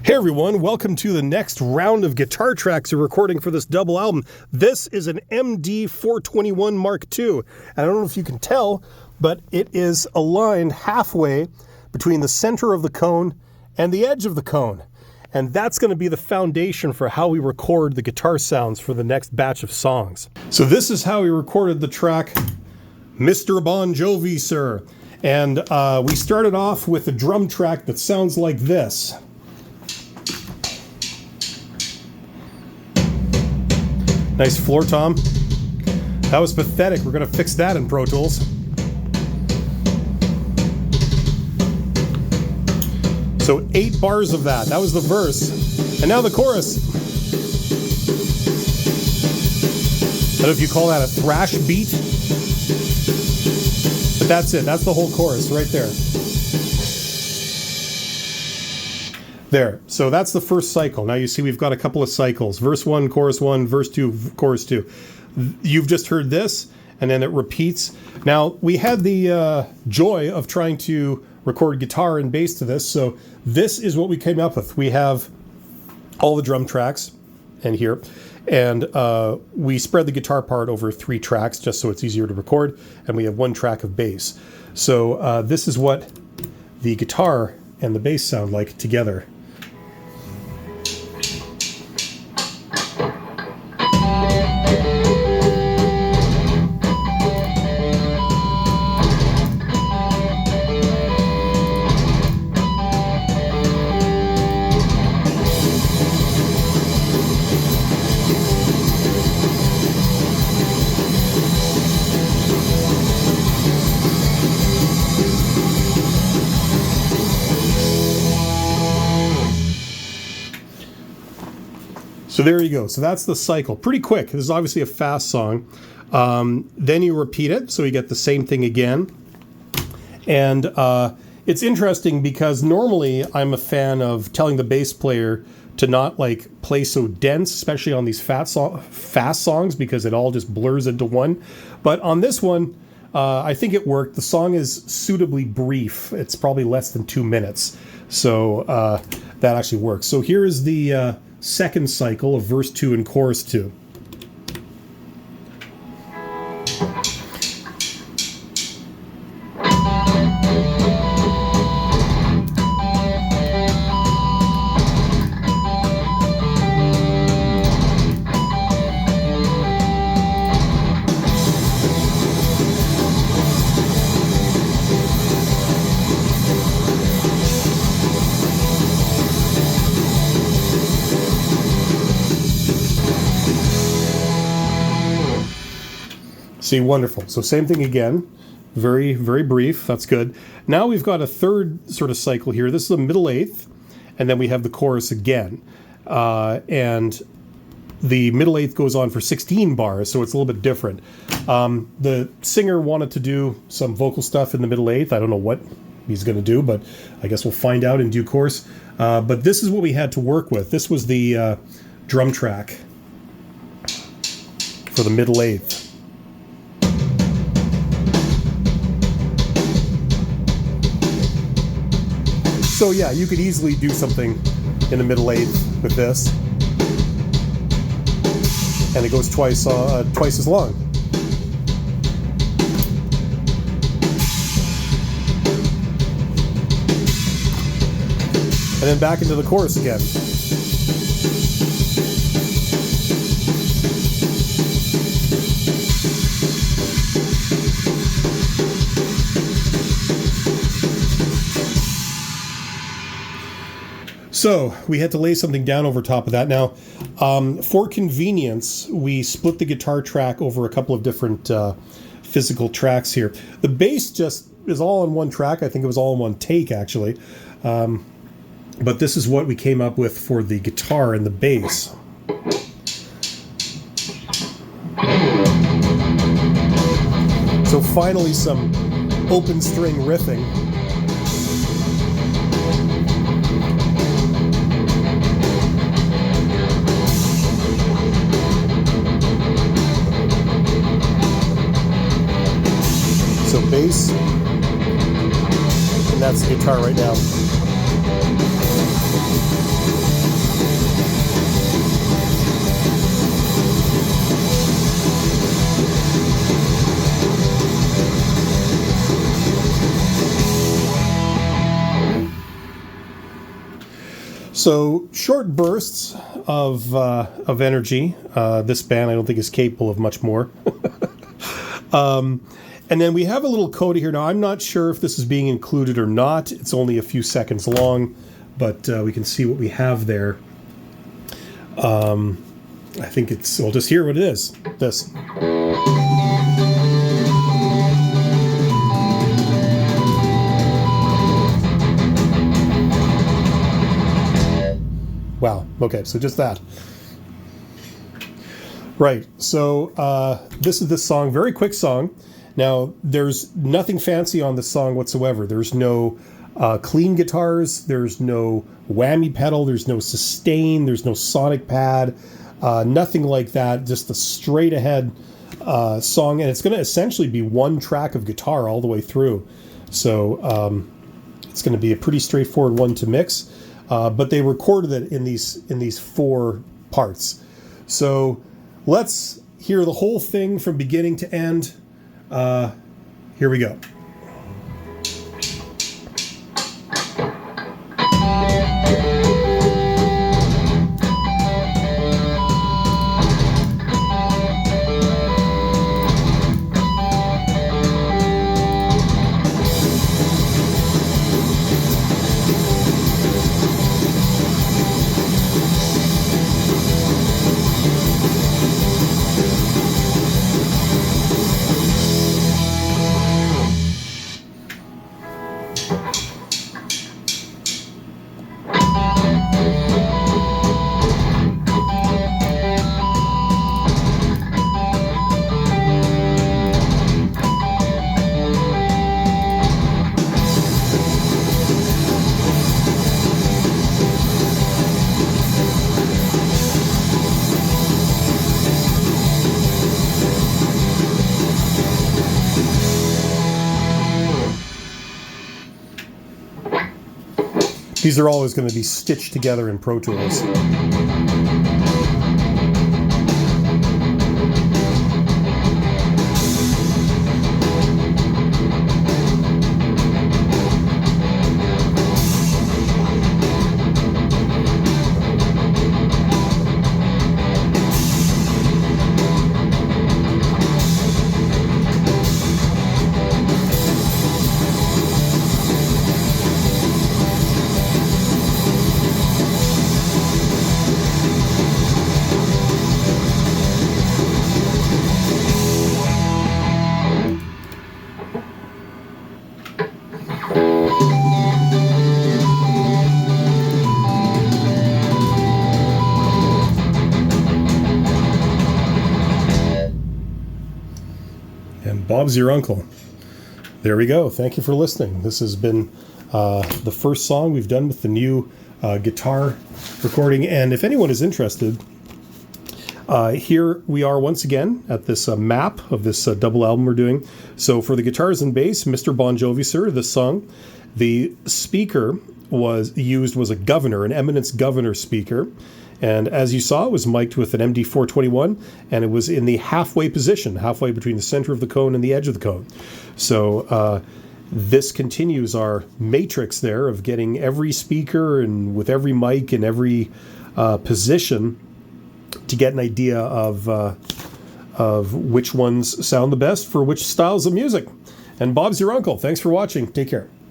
Hey everyone, welcome to the next round of guitar tracks we're recording for this double album. This is an MD421 Mark II. And I don't know if you can tell, but it is aligned halfway between the center of the cone and the edge of the cone. And that's going to be the foundation for how we record the guitar sounds for the next batch of songs. So this is how we recorded the track Mr. BonJovi, Sir. And we started off with a drum track that sounds like this. Nice floor tom. That was pathetic. We're going to fix that in Pro Tools. So 8 bars of that. That was the verse. And now the chorus. I don't know if you call that a thrash beat. But that's it. That's the whole chorus right there. There. So that's the first cycle. Now you see we've got a couple of cycles. Verse 1, chorus 1, verse 2, chorus 2. You've just heard this, and then it repeats. Now, we had the joy of trying to record guitar and bass to this, so this is what we came up with. We have all the drum tracks and here, and we spread the guitar part over 3 tracks just so it's easier to record, and we have 1 track of bass. So this is what the guitar and the bass sound like together. So there you go. So that's the cycle. Pretty quick. This is obviously a fast song. Then you repeat it, so you get the same thing again. And it's interesting because normally I'm a fan of telling the bass player to not like play so dense, especially on these fast songs, because it all just blurs into one. But on this one, I think it worked. The song is suitably brief. It's probably less than 2 minutes. So that actually works. So here is the second cycle of verse 2 and chorus 2. See, wonderful. So same thing again. Very, very brief. That's good. Now we've got a third sort of cycle here. This is a middle eighth, and then we have the chorus again. And the middle eighth goes on for 16 bars, so it's a little bit different. The singer wanted to do some vocal stuff in the middle eighth. I don't know what he's going to do, but I guess we'll find out in due course. But this is what we had to work with. This was the drum track for the middle eighth. So yeah, you could easily do something in the middle eighth with this, and it goes twice as long. And then back into the chorus again. So we had to lay something down over top of that. Now, for convenience, we split the guitar track over a couple of different physical tracks here. The bass just is all on one track. I think it was all in one take, actually. But this is what we came up with for the guitar and the bass. So finally some open string riffing. So bass, and that's the guitar right now. So short bursts of energy. This band I don't think is capable of much more. And then we have a little coda here. Now I'm not sure if this is being included or not. It's only a few seconds long, but we can see what we have there. I think it's, we'll just hear what it is. This. Wow. Okay, so just that. Right. So this is this song, very quick song. Now, there's nothing fancy on this song whatsoever. There's no clean guitars. There's no whammy pedal. There's no sustain. There's no sonic pad. Nothing like that. Just a straight ahead song. And it's going to essentially be one track of guitar all the way through. So it's going to be a pretty straightforward one to mix. But they recorded it in these 4 parts. So let's hear the whole thing from beginning to end. Here we go. These are always going to be stitched together in Pro Tools. And Bob's your uncle. There we go. Thank you for listening. This has been the first song we've done with the new guitar recording. And if anyone is interested, here we are once again at this map of this double album we're doing. So for the guitars and bass, Mr. BonJovi, sir, this song, the speaker was a governor, an Eminence governor speaker. And as you saw, it was mic'd with an MD421, and it was in the halfway position, halfway between the center of the cone and the edge of the cone. So this continues our matrix there of getting every speaker and with every mic and every position to get an idea of which ones sound the best for which styles of music. And Bob's your uncle. Thanks for watching. Take care.